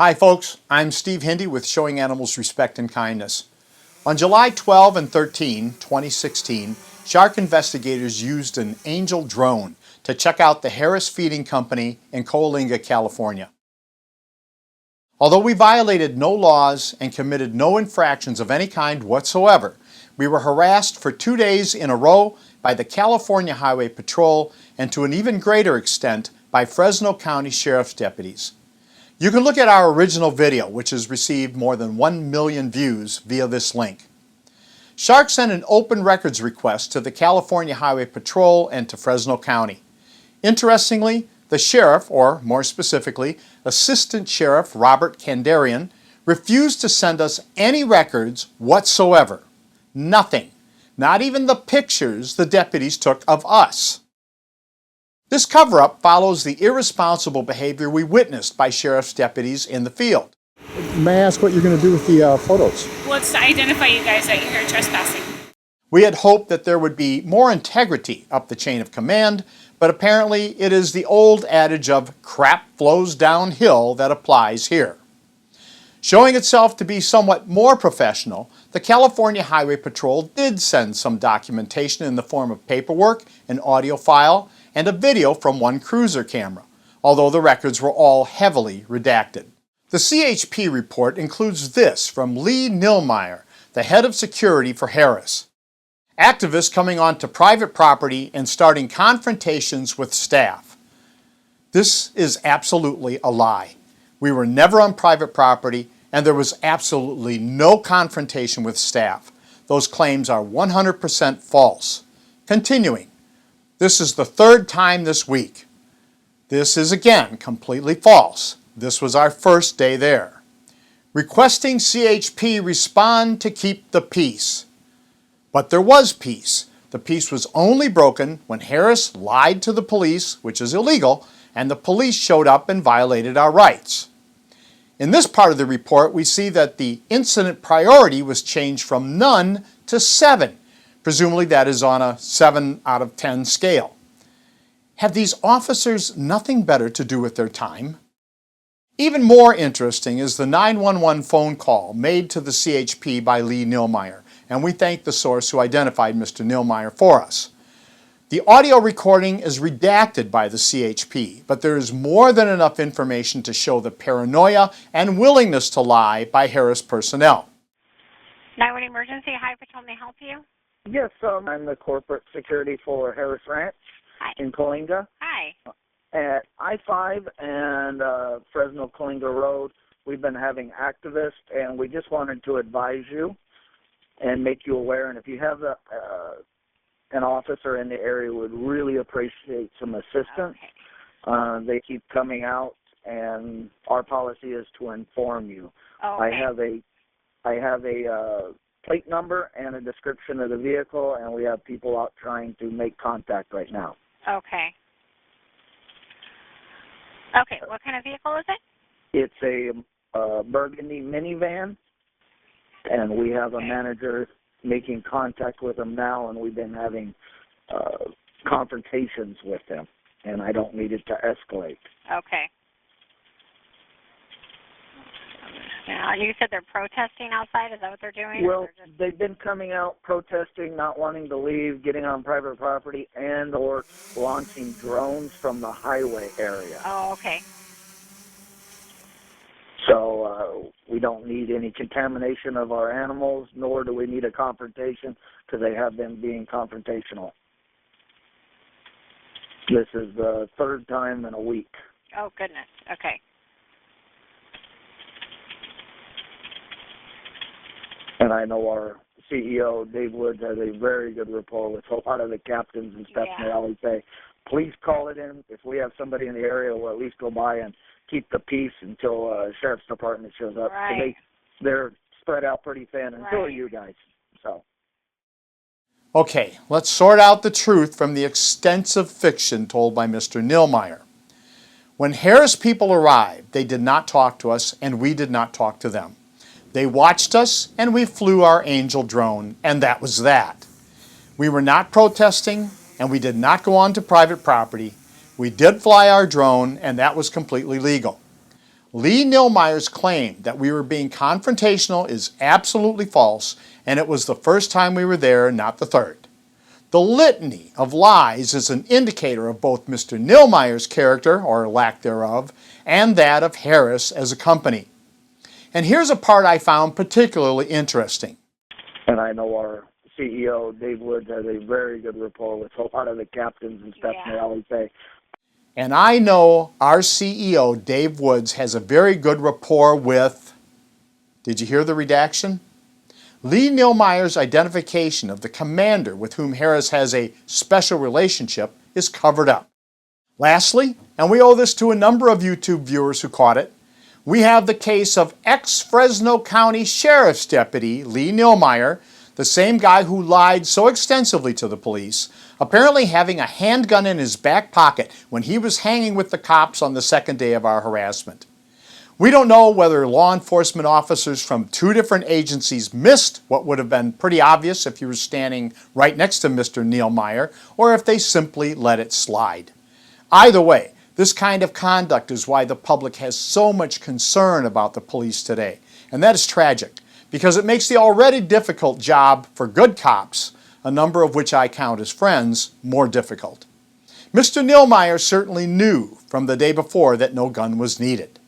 Hi folks, I'm Steve Hindy with Showing Animals Respect and Kindness. On July 12 and 13, 2016, shark investigators used an Angel drone to check out the Harris Feeding Company in Coalinga, California. Although we violated no laws and committed no infractions of any kind whatsoever, we were harassed for 2 days in a row by the California Highway Patrol and to an even greater extent by Fresno County Sheriff's deputies. You can look at our original video, which has received more than 1 million views via this link. Shark sent an open records request to the California Highway Patrol and to Fresno County. Interestingly, the sheriff, or more specifically, Assistant Sheriff Robert Kandarian, refused to send us any records whatsoever. Nothing. Not even the pictures the deputies took of us. This cover-up follows the irresponsible behavior we witnessed by sheriff's deputies in the field. May I ask what you're going to do with the photos? Well, it's to identify you guys that you're here trespassing. We had hoped that there would be more integrity up the chain of command, but apparently it is the old adage of crap flows downhill that applies here. Showing itself to be somewhat more professional, the California Highway Patrol did send some documentation in the form of paperwork, an audio file, and a video from one cruiser camera, although the records were all heavily redacted. The CHP report includes this from Lee Nillmeyer, the head of security for Harris. Activists coming onto private property and starting confrontations with staff. This is absolutely a lie. We were never on private property and there was absolutely no confrontation with staff. Those claims are 100% false. Continuing. This is the third time this week. This is again completely false. This was our first day there. Requesting CHP respond to keep the peace. But there was peace. The peace was only broken when Harris lied to the police, which is illegal, and the police showed up and violated our rights. In this part of the report, we see that the incident priority was changed from none to 7. Presumably that is on a 7 out of 10 scale. Have these officers nothing better to do with their time? Even more interesting is the 911 phone call made to the CHP by Lee Nillmeyer, and we thank the source who identified Mr. Nillmeyer for us. The audio recording is redacted by the CHP, but there is more than enough information to show the paranoia and willingness to lie by Harris personnel. 911 emergency, Highway Patrol, may I help you? Yes, I'm the corporate security for Harris Ranch in Coalinga. Hi. At I-5 and Fresno Coalinga Road, we've been having activists, and we just wanted to advise you and make you aware. And if you have an officer in the area, would really appreciate some assistance. Okay. They keep coming out, and our policy is to inform you. Okay. I have a plate number and a description of the vehicle, and we have people out trying to make contact right now. Okay. Okay, what kind of vehicle is it? It's a burgundy minivan, and we have a manager making contact with them now, and we've been having confrontations with them, and I don't need it to escalate. Okay. Now, you said they're protesting outside? Is that what they're doing? Well, they've been coming out protesting, not wanting to leave, getting on private property, and or launching drones from the highway area. Oh, okay. So we don't need any contamination of our animals, nor do we need a confrontation, because they have been being confrontational. This is the third time in a week. Oh, goodness. Okay. And I know our CEO, Dave Woods, has a very good rapport with a lot of the captains and stuff. And they always say, please call it in. If we have somebody in the area, we'll at least go by and keep the peace until Sheriff's Department shows up. Right. So they're spread out pretty thin, and so are you guys. So. Okay, let's sort out the truth from the extensive fiction told by Mr. Nillmeyer. When Harris people arrived, they did not talk to us, and we did not talk to them. They watched us, and we flew our Angel drone, and that was that. We were not protesting, and we did not go on to private property. We did fly our drone, and that was completely legal. Lee Nillmeyer's claim that we were being confrontational is absolutely false, and it was the first time we were there, not the third. The litany of lies is an indicator of both Mr. Nillmeyer's character, or lack thereof, and that of Harris as a company. And here's a part I found particularly interesting. And I know our CEO, Dave Woods, has a very good rapport with a lot of the captains and stuff, and they always say, And I know our CEO, Dave Woods, has a very good rapport with, did you hear the redaction? Lee Nillmeyer's identification of the commander with whom Harris has a special relationship is covered up. Lastly, and we owe this to a number of YouTube viewers who caught it, we have the case of ex-Fresno County Sheriff's Deputy Lee Nillmeyer, the same guy who lied so extensively to the police, apparently having a handgun in his back pocket when he was hanging with the cops on the second day of our harassment. We don't know whether law enforcement officers from two different agencies missed what would have been pretty obvious if you were standing right next to Mr. Nillmeyer, or if they simply let it slide. Either way, this kind of conduct is why the public has so much concern about the police today. And that is tragic, because it makes the already difficult job for good cops, a number of which I count as friends, more difficult. Mr. Nillmeyer certainly knew from the day before that no gun was needed.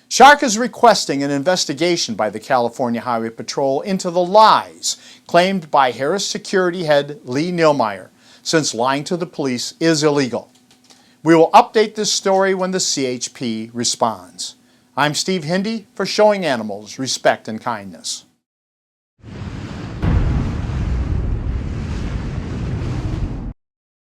Shark is requesting an investigation by the California Highway Patrol into the lies claimed by Harris security head Lee Nillmeyer, since lying to the police is illegal. We will update this story when the CHP responds. I'm Steve Hindy for Showing Animals Respect and Kindness.